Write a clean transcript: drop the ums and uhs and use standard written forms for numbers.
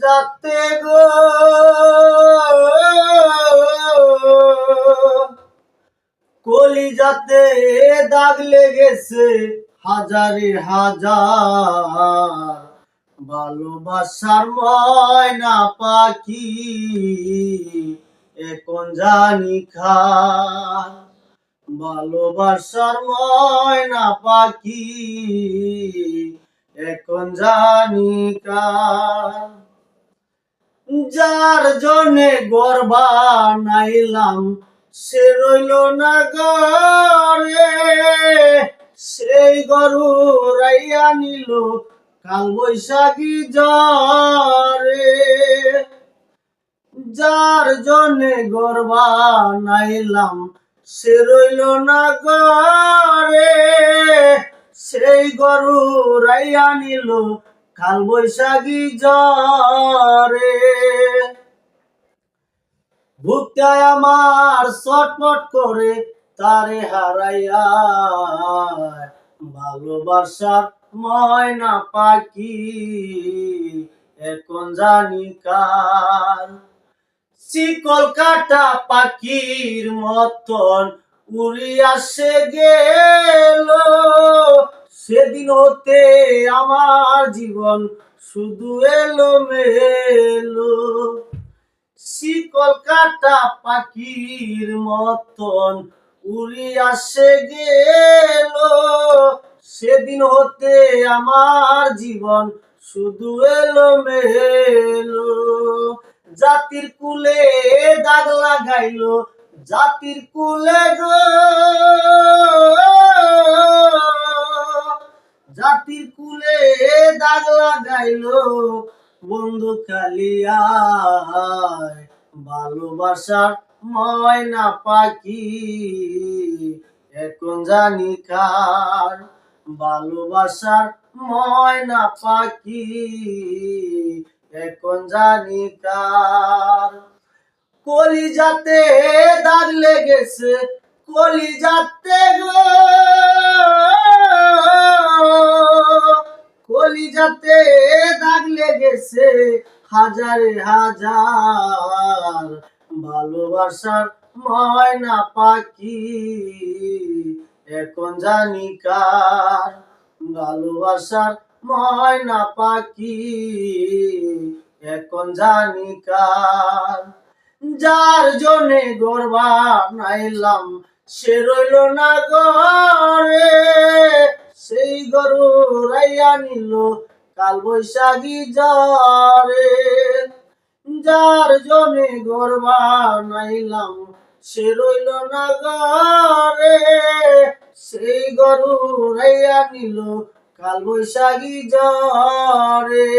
যাতে গো কলিজাতে দাগ লেগেছে হাজারে হাজার, ভালোবাসার ময়না পাখি এখন জানি খার। ভালোবাসার ময়না পাখি এখন জানি কার। যার জন্যে ঘর বানাইলাম সে রইল না ঘরে, সেই গরু রাইয়া নিল কাল বৈশাখী ঝড়ে। যার জন্যে ঘর বানাইলাম সে রইল না ঘরে, সেই গরু রাইয়া নিল কাল বৈশাখী ঝড়ে। বুকটায় আমার ছটফট করে তারে হারাইয়া, ভালোবাসার ময়না পাখি এখন জানি কার। শিকল কাটা পাখির মতন উড়িয়া সে গেল, সেদিন হতে আমার জীবন শুধু এলোমেলো। শিকল কাটা পাখির মতন উড়িয়া সে গেল, সেদিন হতে আমার জীবন শুধু এলোমেলো। জাতির কুলে দাগ লাগাইলো, জাতির কুলে গো, জাতির কুলে দাগ লাগাইলো বন্ধু কালিয়ায়। ভালোবাসার ময়না পাখি এখন জানি কার। ভালোবাসার ময়না পাখি এখন জানি কার। কলিজাতে দাগ লেগেছে, কলিজাতে গো, কলিজাতে দাগ লেগেছে হাজারে হাজার, ভালোবাসার ময়না পাখি এখন জানি কার। ভালোবাসার ময়না পাখি এখন জানি কার। যার জন্যে ঘর বানাইলাম সে রইল না ঘরে, সেই গরু রাইয়া নিল কাল বৈশাখী ঝড়ে। যার জন্যে ঘর বানাইলাম সে রইল না ঘরে, সেই গরু রাইয়া নিল কাল বৈশাখী ঝড়ে।